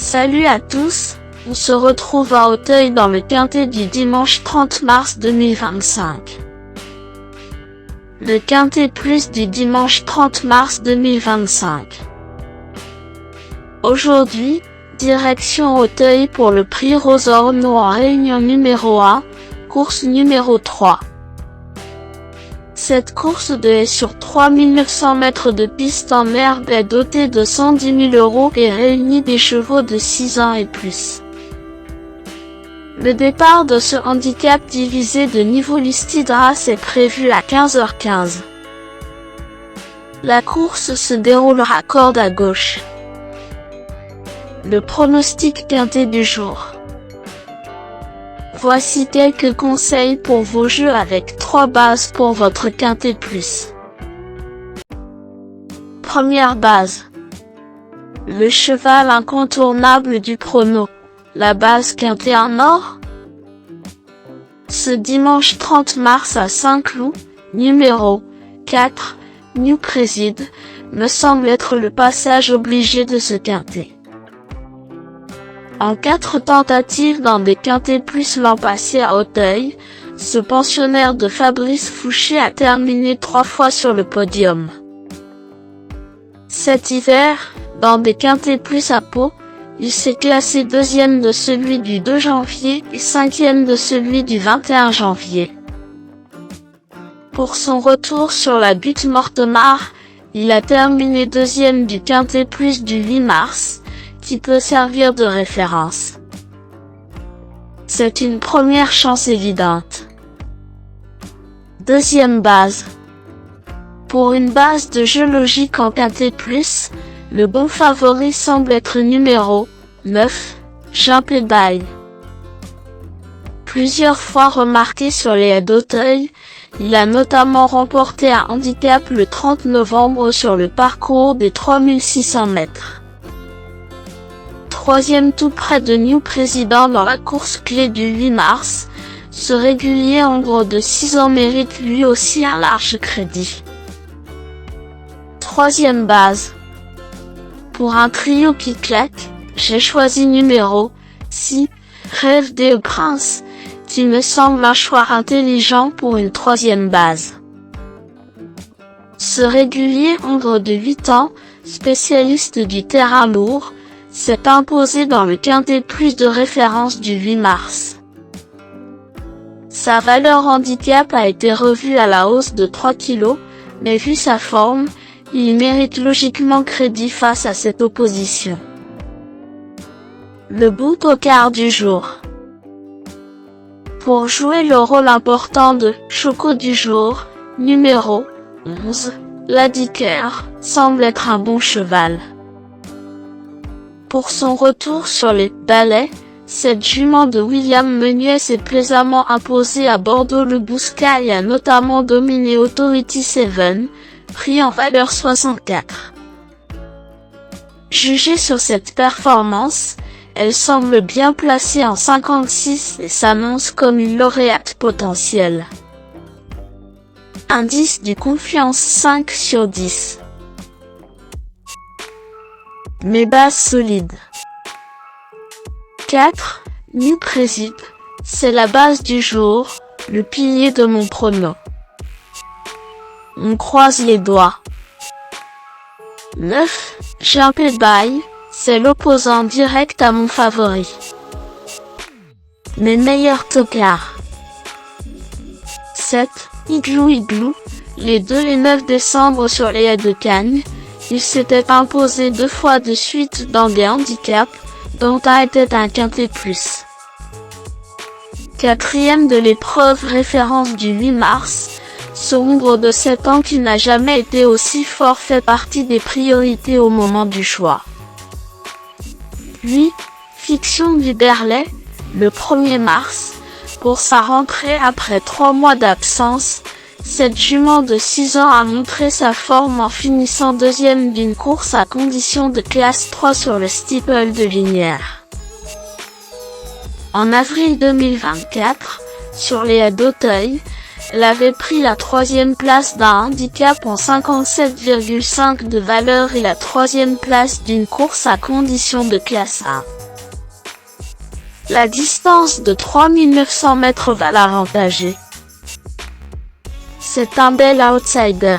Salut à tous, on se retrouve à Auteuil dans le Quintet du dimanche 30 mars 2025. Le Quintet plus du dimanche 30 mars 2025. Aujourd'hui, direction Auteuil pour le prix Rosorno en réunion numéro 1, course numéro 3. Cette course de est sur 3900 mètres de piste en herbe est dotée de 110 000 € et réunit des chevaux de 6 ans et plus. Le départ de ce handicap divisé de niveau Listidras est prévu à 15h15. La course se déroulera corde à gauche. Le pronostic quintet du jour. Voici quelques conseils pour vos jeux avec 3 bases pour votre quintet plus. Première base. Le cheval incontournable du prono. La base quintet en or. Ce dimanche 30 mars à Saint-Cloud, numéro 4, New Préside, me semble être le passage obligé de ce quintet. En 4 tentatives dans des quintets plus l'an passé à Auteuil, ce pensionnaire de Fabrice Fouché a terminé 3 fois sur le podium. Cet hiver, dans des quintets plus à Pau, il s'est classé 2e de celui du 2 janvier et 5e de celui du 21 janvier. Pour son retour sur la butte Mortemart, il a terminé 2e du quintet plus du 8 mars, qui peut servir de référence. C'est une première chance évidente. Deuxième base. Pour une base de jeu logique en quintet plus, le bon favori semble être numéro 9, Jean Pédaille. Plusieurs fois remarqué sur les haies d'Auteuil, il a notamment remporté un handicap le 30 novembre sur le parcours des 3600 mètres. Troisième tout près de New Président dans la course clé du 8 mars, ce régulier en gros de 6 ans mérite lui aussi un large crédit. Troisième base. Pour un trio qui claque, j'ai choisi numéro 6, Rêve des Princes, qui me semble un choix intelligent pour une troisième base. Ce régulier hongre de 8 ans, spécialiste du terrain lourd, s'est imposé dans le quintet plus de référence du 8 mars. Sa valeur handicap a été revue à la hausse de 3 kg, mais vu sa forme, il mérite logiquement crédit face à cette opposition. Le bout au quart du jour. Pour jouer le rôle important de Choco du jour, numéro 11, l'Adiker, semble être un bon cheval. Pour son retour sur les balais, cette jument de William Meunier s'est plaisamment imposée à Bordeaux-le-Bouscat et a notamment dominé Authority 7, prix en valeur 64. Jugée sur cette performance, elle semble bien placée en 56 et s'annonce comme une lauréate potentielle. Indice du confiance 5 sur 10. Mes bases solides. 4. New Préside, c'est la base du jour, le pilier de mon prono. On croise les doigts. 9. Jean Pédaille, c'est l'opposant direct à mon favori. Mes meilleurs tocards. 7. Igloo, les 2 et 9 décembre sur les haies de Cagnes, il s'était imposé 2 fois de suite dans des handicaps, dont un était un quintet plus. 4e de l'épreuve référence du 8 mars, ce hongre de 7 ans qui n'a jamais été aussi fort fait partie des priorités au moment du choix. 8. Fiction du Berlay, le 1er mars, pour sa rentrée après 3 mois d'absence, cette jument de 6 ans a montré sa forme en finissant 2e d'une course à condition de classe 3 sur le steeple de Lignières. En avril 2024, sur les haies d'Auteuil, Elle avait pris la 3e place d'un handicap en 57,5 de valeur et la 3e place d'une course à condition de classe A. La distance de 3900 mètres va l'avantager. C'est un bel outsider.